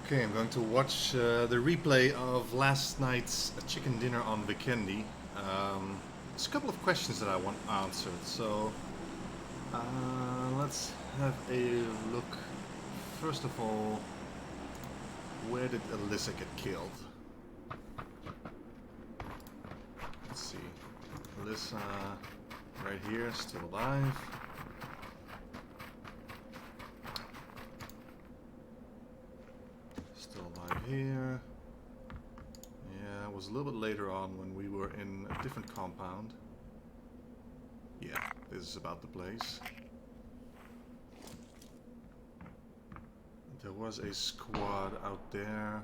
Okay, I'm going to watch the replay of last night's chicken dinner on Vikendi. There's a couple of questions that I want answered, so let's have a look. First of all, where did Elissa get killed? Let's see. Elissa, right here, still alive. Still alive here. Yeah, it was a little bit later on when we were in a different compound. Yeah, this is about the place. There was a squad out there.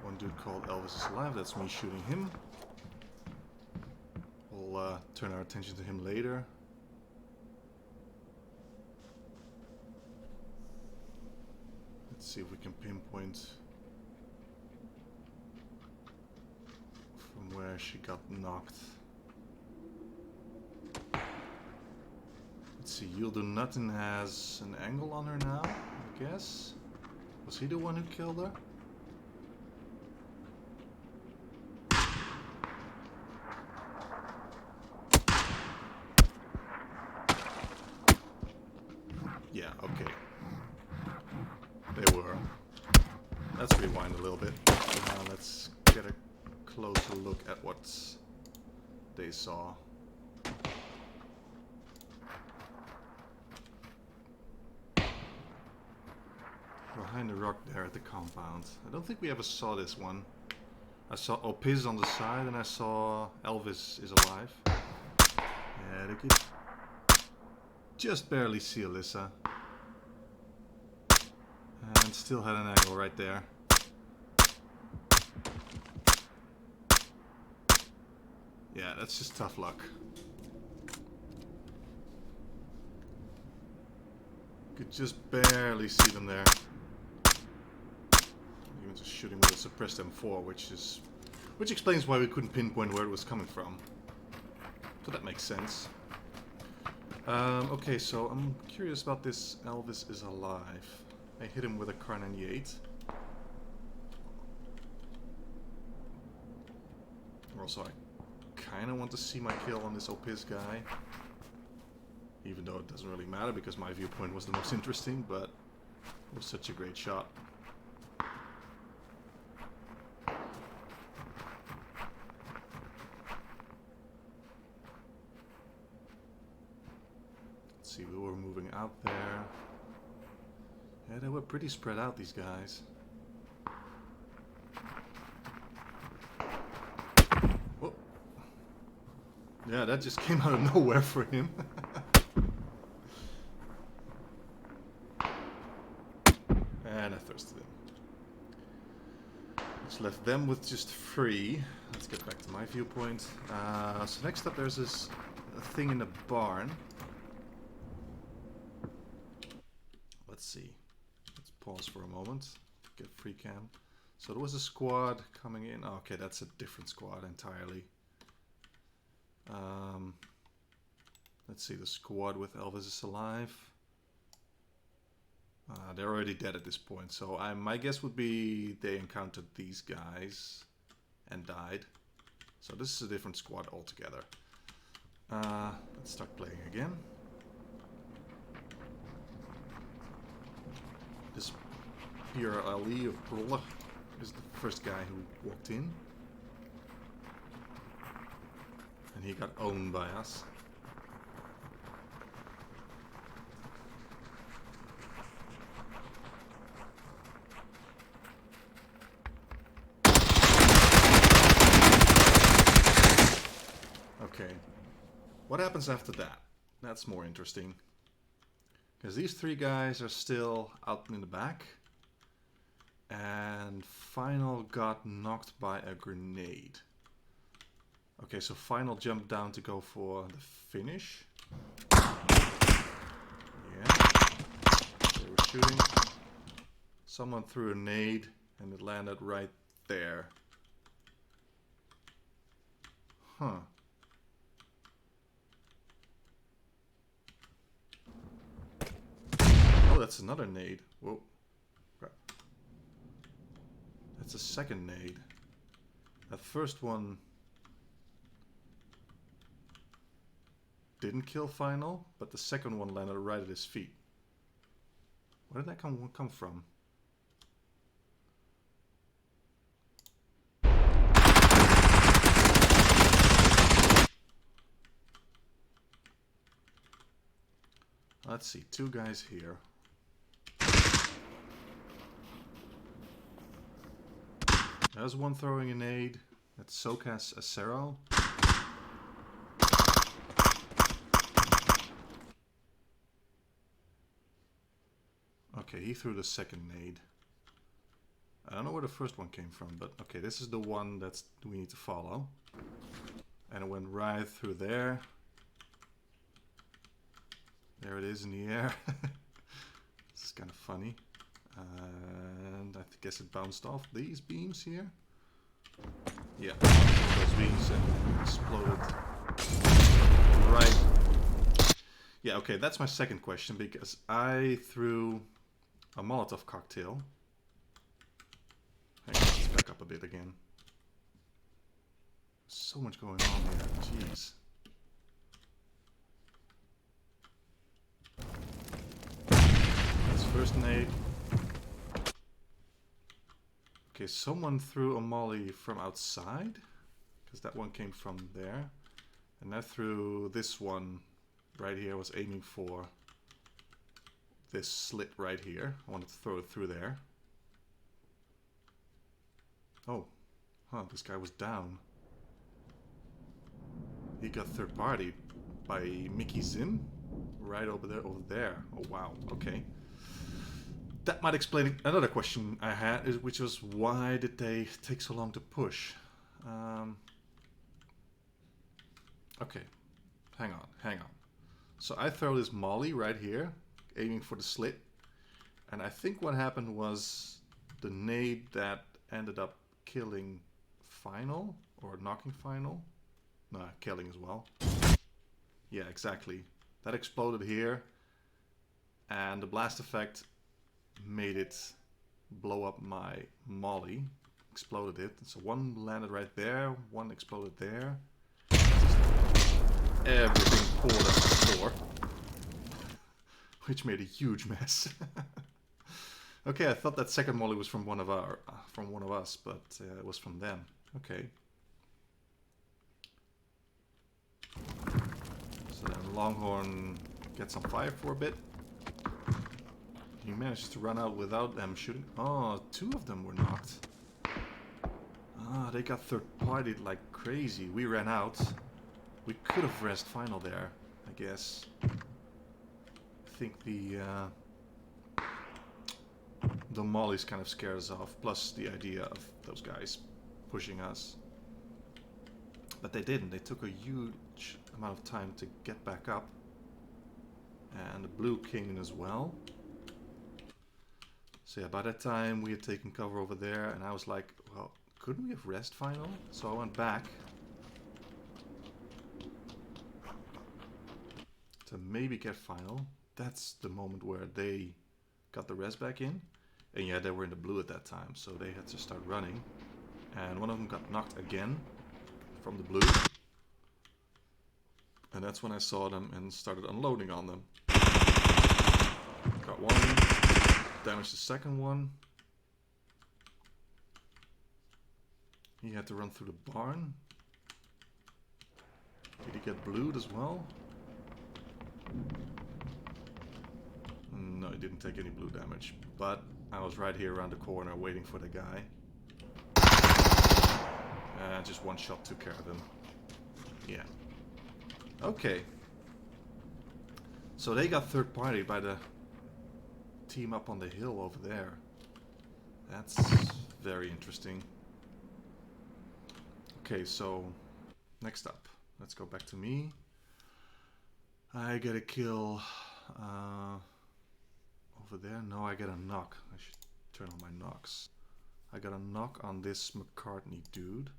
One dude called Elvis is alive, that's me shooting him. We'll turn our attention to him later. Let's see if we can pinpoint from where she got knocked. Let's see, You'll Do Nothing has an angle on her now, I guess. Was he the one who killed her? Yeah, okay. They were. Let's rewind a little bit. Let's get a closer look at what they saw. Behind the rock there at the compound. I don't think we ever saw this one. I saw Opiz on the side and I saw Elvis is alive. Yeah, they could just barely see Elissa. And still had an angle right there. Yeah, that's just tough luck. Could just barely see them there. Even just shooting with a suppressed M4, which explains why we couldn't pinpoint where it was coming from. So that makes sense. Okay, so I'm curious about this Elvis is alive. I hit him with a Kar 98. Also, I kind of want to see my kill on this Opiz guy. Even though it doesn't really matter because my viewpoint was the most interesting, but it was such a great shot. Let's see, we were moving out there. Yeah, they were pretty spread out, these guys. Whoa. Yeah, that just came out of nowhere for him. And I thirsted him. Which left them with just 3. Let's get back to my viewpoint. So next up there's this thing in the barn. Let's see. Let's pause for a moment. Get free cam. So there was a squad coming in. Oh, okay, that's a different squad entirely. Let's see, the squad with Elvis is alive. They're already dead at this point, so my guess would be they encountered these guys and died. So this is a different squad altogether. Let's start playing again. This PRLE of Brawler is the first guy who walked in. And he got owned by us. Okay, what happens after that? That's more interesting. Because these 3 guys are still out in the back. And Final got knocked by a grenade. Okay, so Final jumped down to go for the finish. Yeah. They were shooting. Someone threw a nade and it landed right there. Huh. that's another nade. Whoa. Crap. That's a second nade. That first one didn't kill Final, but the second one landed right at his feet. Where did that come from? Let's see, 2 guys here. There's one throwing a nade. That's Socas Acero. Okay, he threw the second nade. I don't know where the first one came from, but okay, this is the one that we need to follow. And it went right through there. There it is in the air. This is kind of funny. And I guess it bounced off these beams here. Yeah, those beams and exploded right. Yeah, okay, that's my second question because I threw a Molotov cocktail. Hang on, let's back up a bit again. So much going on here, jeez. That's first nade. Okay, someone threw a molly from outside, because that one came from there. And I threw this one right here, was aiming for this slit right here. I wanted to throw it through there. Oh, huh, this guy was down. He got third partied by Mickey Zim, right over there. Oh wow, okay. That might explain another question I had, which was why did they take so long to push? Okay, hang on. So I throw this molly right here, aiming for the slit. And I think what happened was the nade that ended up killing Final, or knocking Final. No, killing as well. Yeah, exactly. That exploded here. And the blast effect made it blow up my molly. Exploded it. So one landed right there, one exploded there. Everything poured up the floor. Which made a huge mess. Okay, I thought that second molly was from one of us, but it was from them. Okay. So then Longhorn gets on fire for a bit. He managed to run out without them shooting. Oh, 2 of them were knocked. Ah, they got third partied like crazy. We ran out. We could have rest Final there, I guess. I think the mollies kind of scared us off, plus the idea of those guys pushing us. But they didn't. They took a huge amount of time to get back up. And the blue came in as well. So yeah, by that time we had taken cover over there, and I was like, well, couldn't we have rest Final? So I went back to maybe get Final. That's the moment where they got the rest back in. And yeah, they were in the blue at that time, so they had to start running. And one of them got knocked again from the blue. And that's when I saw them and started unloading on them. Got one, damaged the second one. He had to run through the barn. Did he get blued as well? No, he didn't take any blue damage, but I was right here around the corner waiting for the guy. And just one shot took care of him. Yeah. Okay. So they got third party by the team up on the hill over there. That's very interesting. Okay, so next up, let's go back to me. I get a kill over there. No, I get a knock. I should turn on my knocks. I got a knock on this McCartney dude.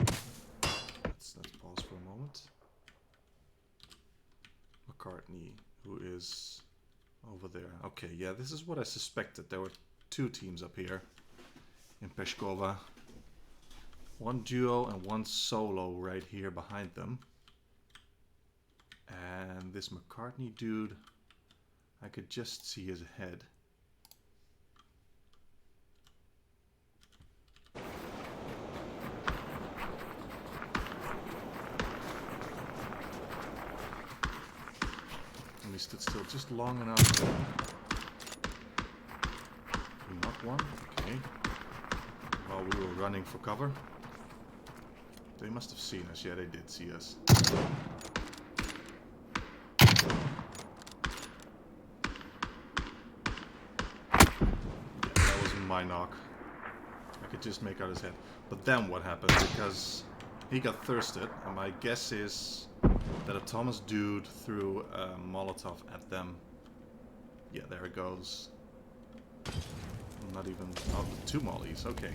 Let's pause for a moment. McCartney, who is over there. Okay, yeah, this is what I suspected. There were two teams up here in Peshkova. One duo and one solo right here behind them. And this McCartney dude, I could just see his head. And he stood still just long enough. We knocked one, okay. While we were running for cover. They must have seen us. Yeah, they did see us. That wasn't my knock. I could just make out his head. But then what happened? Because he got thirsted, and my guess is that a Thomas dude threw a Molotov at them. Yeah, there it goes. Not even... Oh, two mollies, okay.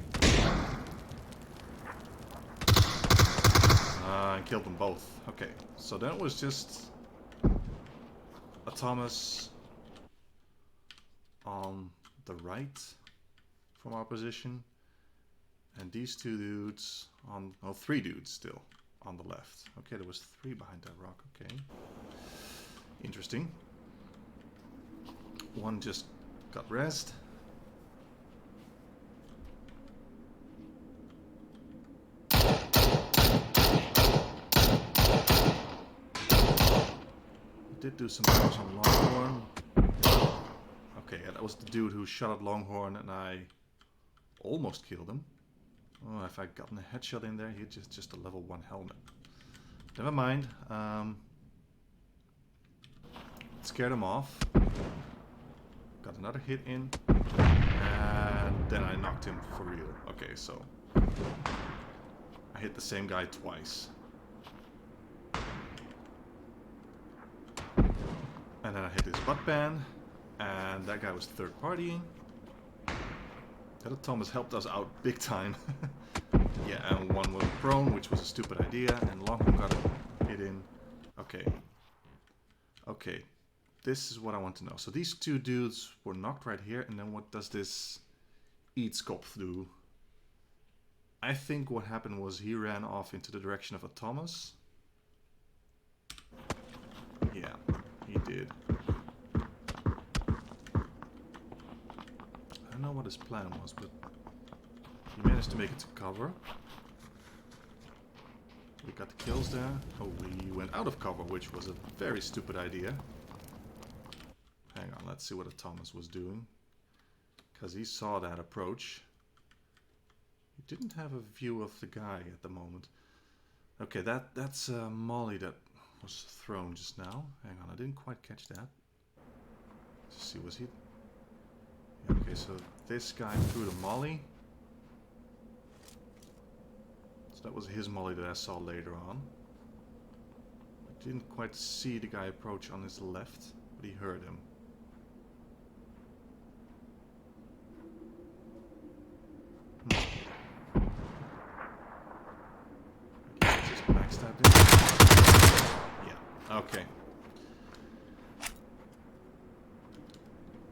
And killed them both. Okay, so then it was just a Thomas on the right from our position, and these two dudes on, well, three dudes still on the left. Okay, there was three behind that rock. Okay, interesting. One just got rezzed. Did do some damage on Longhorn. Okay, yeah, that was the dude who shot at Longhorn and I almost killed him. Oh, if I'd gotten a headshot in there, he'd just a level 1 helmet. Never mind. Scared him off. Got another hit in. And then I knocked him for real. Okay, so I hit the same guy twice. And then I hit his butt band, and that guy was third partying. The other Thomas helped us out big time. Yeah, and one went prone, which was a stupid idea, and Longhorn got hit in. Okay. Okay. This is what I want to know. So these two dudes were knocked right here, and then what does this Eatskopf do? I think what happened was he ran off into the direction of a Thomas. Yeah. He did. I don't know what his plan was, but he managed to make it to cover. We got the kills there. Oh, we went out of cover, which was a very stupid idea. Hang on, let's see what a Thomas was doing. Because he saw that approach. He didn't have a view of the guy at the moment. Okay, that's Molly that was thrown just now. Hang on, I didn't quite catch that. Let's see, was he... Yeah, okay, so this guy threw the molly. So that was his molly that I saw later on. I didn't quite see the guy approach on his left, but he heard him. Okay, just backstabbed him. Yeah, okay.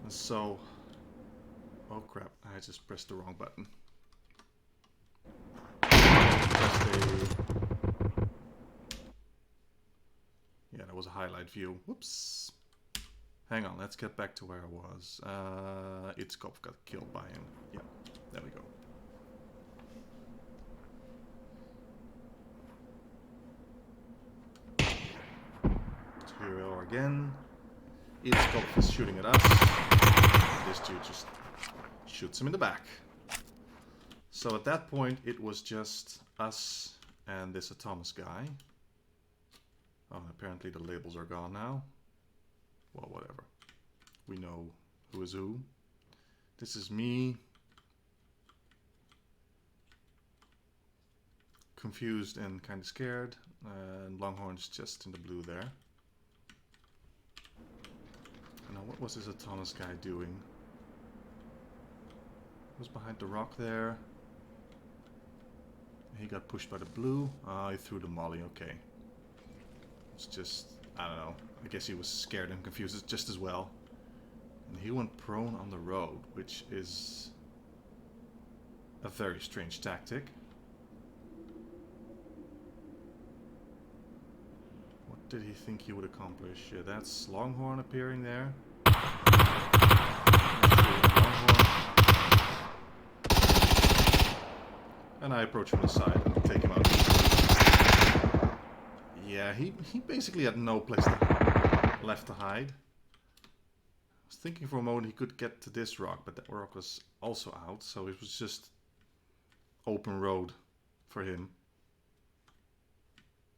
So, oh crap, I just pressed the wrong button. Yeah, that was a highlight view. Whoops. Hang on, let's get back to where I was. Eatskopf got killed by him. Yeah, there we go. So here we are again. Eatskopf is shooting at us. This dude just shoots him in the back. So at that point, it was just us and this Thomas guy. Oh, and apparently the labels are gone now. Well, whatever. We know who is who. This is me. Confused and kind of scared. And Longhorn's just in the blue there. Now, what was this Thomas guy doing? He was behind the rock there. He got pushed by the blue. He threw the molly, okay. It's just, I don't know. I guess he was scared and confused just as well. And he went prone on the road, which is a very strange tactic. What did he think he would accomplish? Yeah, that's Longhorn appearing there. And I approach from the side and take him out. Yeah, he basically had no place left to hide. I was thinking for a moment he could get to this rock, but that rock was also out, so it was just open road for him.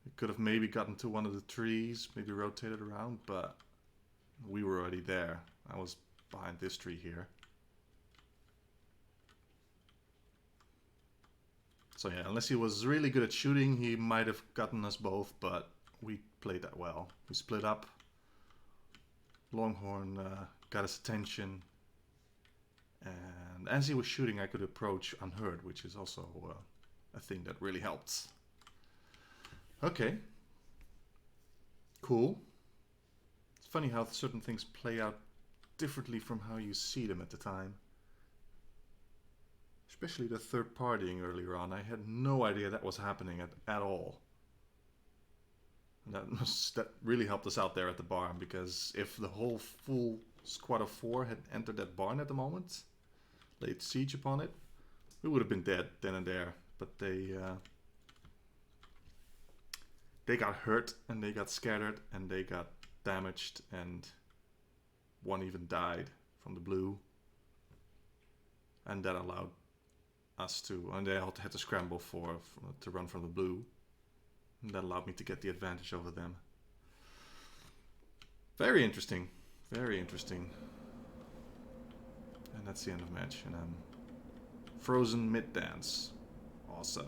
He could have maybe gotten to one of the trees, maybe rotated around, but we were already there. I was behind this tree here. So yeah, unless he was really good at shooting, he might have gotten us both, but we played that well. We split up. Longhorn got his attention, and as he was shooting I could approach unheard, which is also a thing that really helped. Okay. Cool. It's funny how certain things play out differently from how you see them at the time. Especially the third partying earlier on. I had no idea that was happening at all. And that really helped us out there at the barn, because if the whole full squad of 4 had entered that barn at the moment, laid siege upon it, we would have been dead then and there. But they got hurt, and they got scattered, and they got damaged, and one even died from the blue. And that allowed us to, and they had to scramble to run from the blue. And that allowed me to get the advantage over them. Very interesting. Very interesting. And that's the end of the match. And I'm frozen mid-dance. Awesome.